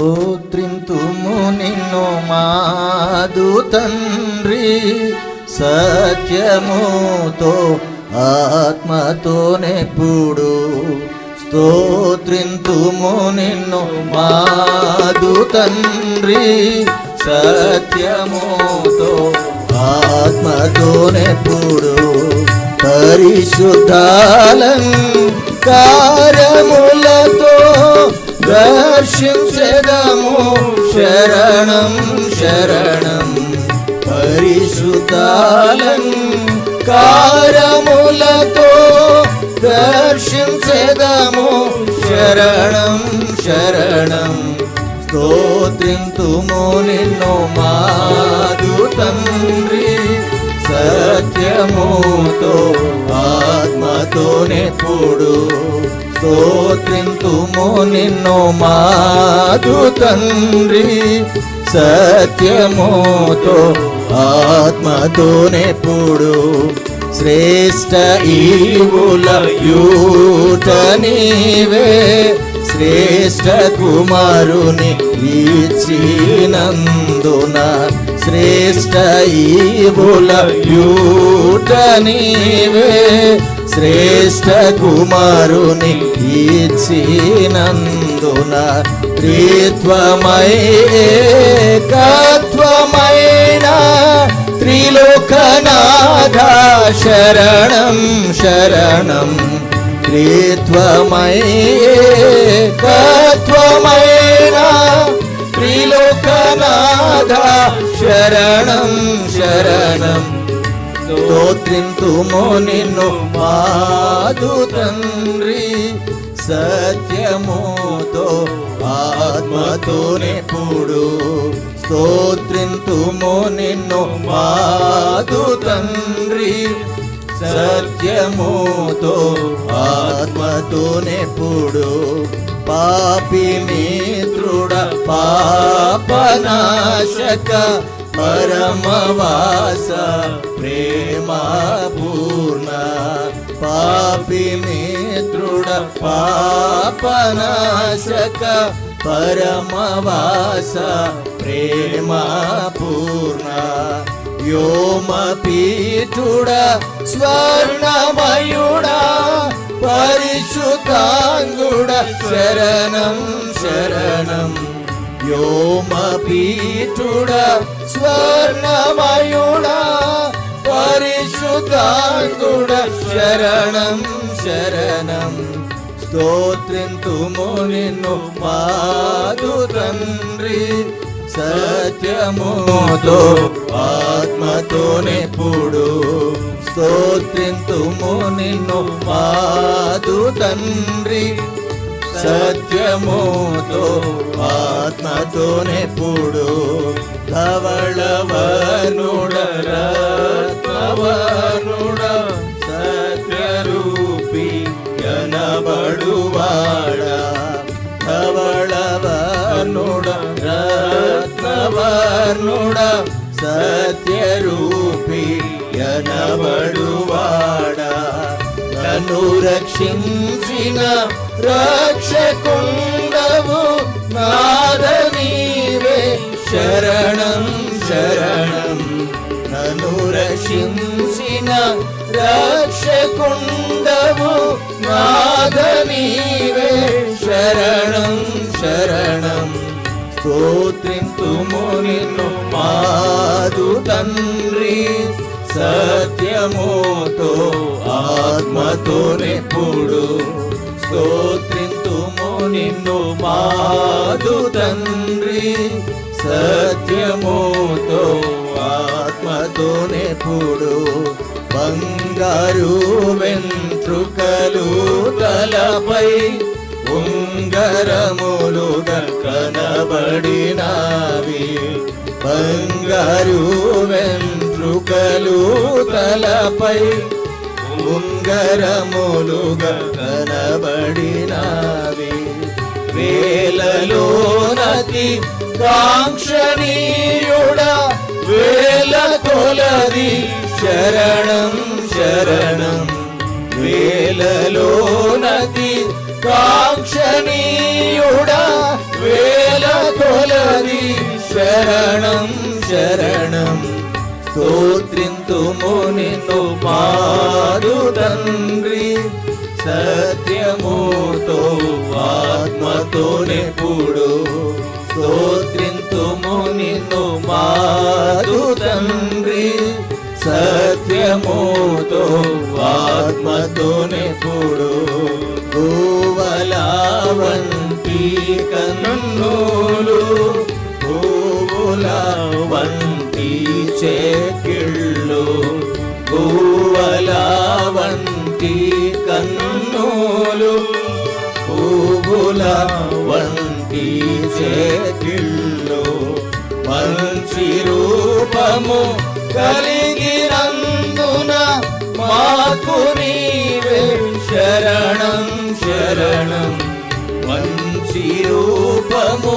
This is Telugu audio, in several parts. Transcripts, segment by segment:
స్తోత్రింతుము నిన్ను మాదు తండ్రి, సత్యముతో ఆత్మతోనెప్పుడు. స్తోత్రింతుము నిన్ను మాదు తండ్రి, సత్యముతో ఆత్మతోనెప్పుడు. పరిశుద్ధాలంకారములతో దర్శించెదము శరణం శరణం. పరిశుద్ధాలంకారములతో దర్శించెదము శరణం శరణం. స్తోత్రింతుము నిన్ను మాదు తండ్రి, సత్యముతో ఆత్మతోనెప్పుడు. స్తోత్రింతుము నిన్ను మాదు తండ్రి, సత్యముతో ఆత్మతోనెప్పుడు. శ్రేష్ఠ ఈవుల యూట నీవే, శ్రేష్ఠ కుమారుని ఇచ్చినందున. శ్రేష్ఠ ఈవుల యూట నీవే, శ్రేష్ఠ కుమారుని ఇచ్చినందున. త్రిత్వమై ఏకత్వమైన త్రిలోకనాథ శరణం శరణం. త్రిత్వమై ఏకత్వమైన త్రిలోకనాథ శరణం శరణం. స్తోత్రింతుము నిన్ను మాదు తండ్రి, సత్యముతో ఆత్మతోనెప్పుడు. స్తోత్రింతుము నిన్ను మాదు తండ్రి, సత్యముతో ఆత్మతోనెప్పుడు. పాపి మిత్రుడ పాపనాశక పరమవాస ప్రేమ పూర్ణ. పాపి మిత్రుడ పాపనాశక పరమవాస ప్రేమ పూర్ణ. వ్యోమపీఠుడ స్వర్ణమయుడ పరిశుద్ధాంగుడ శరణం శరణం. వ్యోమపీఠుడ స్వర్ణమయుడ పరిశుద్ధాంగుడ శరణం శరణం. స్తోత్రింతుము నిన్ను మాదు తండ్రి, సత్యముతో ఆత్మతోనెప్పుడు. స్తోత్రింతుము నిన్ను మాదు తండ్రి, సత్యముతో ఆత్మతోనెప్పుడు. ధవళవనుడ రత్నవనుడ సత్యరూపి యనబడువాడ. ధవళవనుడ రత్నవనుడ సత్యరూపి యనబడువాడ. నన్ను రక్షించిన రక్షకుండవు నాద నీవే శరణం శరణం. నన్ను రక్షించిన రక్షకుండవు నాద నీవే శరణం శరణం. స్తోత్రింతుము నిన్ను మాదు తండ్రి, సత్యముతో ఆత్మతోనెప్పుడు. స్తోత్రింతుము నిన్ను మాదు తండ్రి, సత్యముతో ఆత్మతోనెప్పుడు. బంగారు వెంట్రుకలు తలపై ఉంగరములుగా కనబడినావి. బంగారు వెంట్రుకలు తలపై ఉంగరములుగా కనబడినావి. వేలలో నతి కాంక్షణీయుడ వేల కొలది శరణం శరణం. వేలలో నతి కాంక్షణీయుడ వేల ఆత్మతోనెప్పుడు స్తోత్రింతుము నిన్ను మాదు తండ్రి సత్యముతో ఆత్మతోనెప్పుడు పూవల వంటి కన్నులు పూల వంటి చేకిళ్ళు పూవల వంటి కన్నులు పూల వంటి చేకిళ్ళు మంచి రూపము కలిగినందున మాకు నీవే శరణం శరణం మంచి రూపము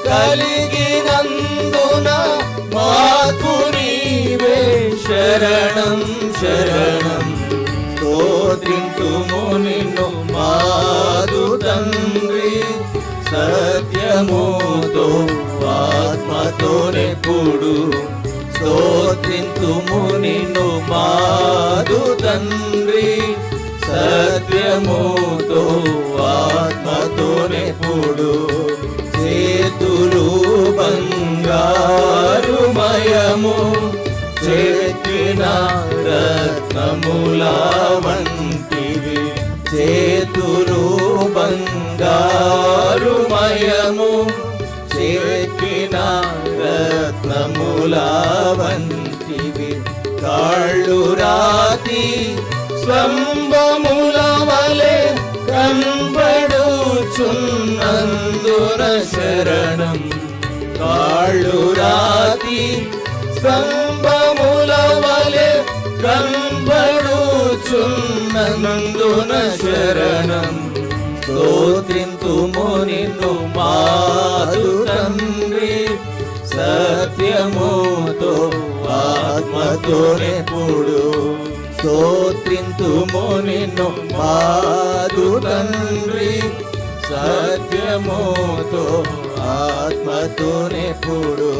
కలిగినందున మాకు నీవే శరణం శరణం స్తోత్రింతుము నిన్ను మాదు తండ్రి సత్యముతో ఆత్మతోనెప్పుడు స్తోత్రింతుము నిన్ను మాదు తండ్రి సత్యముతో ఆత్మతోనెప్పుడు చేతులు బంగారుమయము చేతిన రత్నముల వంటివి చేతులు బంగారుమయము చేతిన రత్నముల వంటివి కాళ్ళు రాతి స్తంభముల వలె కనబడుచున్నందున శరణం కాళ్ళు రాతి స్తంభముల వలె కనబడుచున్నందున శరణం స్తోత్రింతుము నిన్ను మాదు తండ్రి సత్యముతో ఆత్మతోనెప్పుడు స్తోత్రింతుము నిన్ను మాదు తండ్రి సత్యముతో ఆత్మతోనెప్పుడు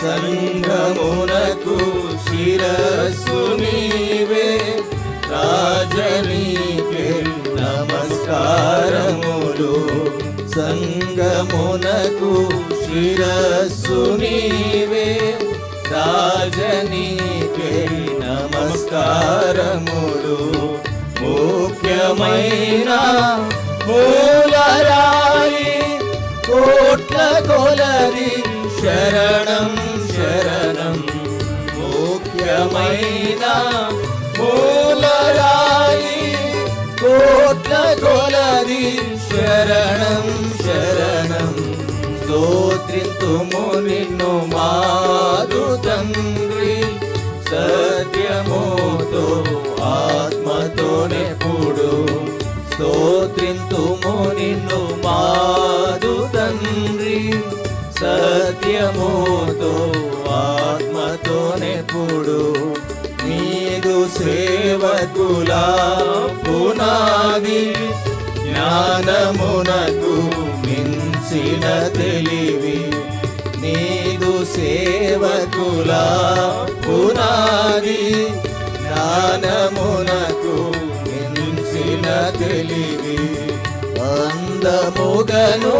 సంఘమునకు శిరస్సు నీవే రాజనీకే నమస్కారములు సంఘమునకు శిరస్సు నీవే రాజనీకే నమస్కారములు ముఖ్యమైన మూలరాయి కోట్ల కొలది శరణం శరణం ముఖ్యమైన మూలరాయి కోట్ల కొలది శరణం శరణం స్తోత్రింతుము నిన్ను మాదు తండ్రి సత్యముతో ఆత్మతోనెప్పుడు స్తోత్రింతుము నిన్ను మాదు తండ్రి సత్యముతో ఆత్మతోనెప్పుడు నీదు సేవకుల పునాది జ్ఞానమునకు మించిన తెలివి నీదు సేవకుల పునాది జ్ఞానమునకు మించిన తెలివి అందముగను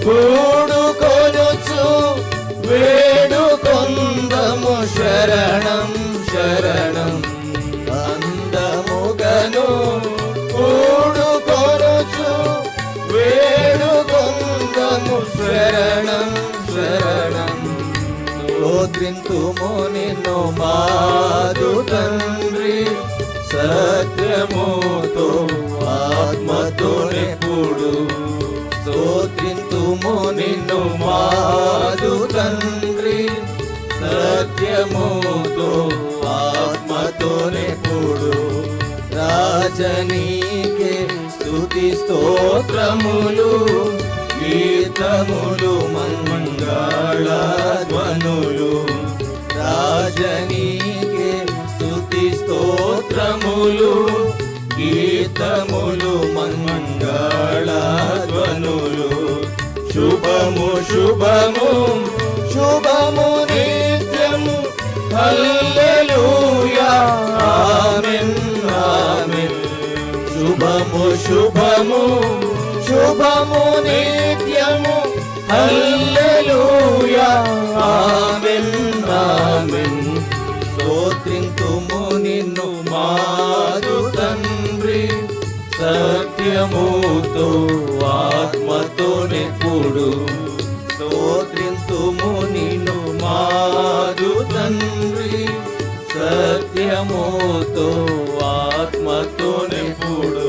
కూడుకొనుచు వేడుకొందము శరణం శరణం అందముగను కూడుకొనుచు వేడుకొందము శరణం శరణం స్తోత్రింతుము నిన్ను మాదు తండ్రి సత్యముతో ఆత్మతోనెప్పుడు స్తోత్రింతుము నిన్ను మాదు తండ్రి సత్యముతో ఆత్మతోనెప్పుడు రాజనీకే స్తుతి స్తోత్రములు గీతములు మంగళ ధ్వనులు రాజనీకే స్తుతి స్తోత్రములు గీతములు మంగళ ధ్వనులు శుభము శుభము శుభము నిత్యము హల్లెలూయా ఆమేన్ ఆమేన్ శుభ శుభము శుభము శుభము నిత్యము హల్లెలూయా ఆమేన్ ఆమేన్ స్తోత్రింతుము నిన్ను మాదు తండ్రి సత్యముతో ఆత్మతో నెప్పుడు స్తోత్రింతుము నిన్ను మాదు తండ్రి సత్యముతో ఆత్మతో నెప్పుడు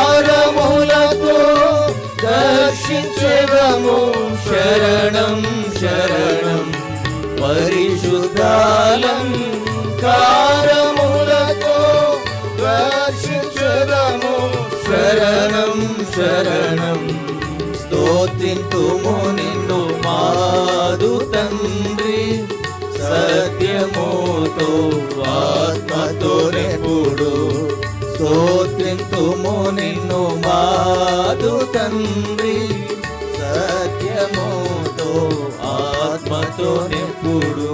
పరిశుద్ధాలంకారములతో దర్శించెదము శరణం శరణం పరిశుద్ధాలంకారములతో దర్శించెదము శరణం శరణం స్తోత్రింతుము నిన్ను మాదు తండ్రి సత్యముతో ఆత్మతో నెప్పుడు స్తోత్రింతుము నిన్ను మాదు తండ్రి సత్యముతో ఆత్మతో నెప్పుడు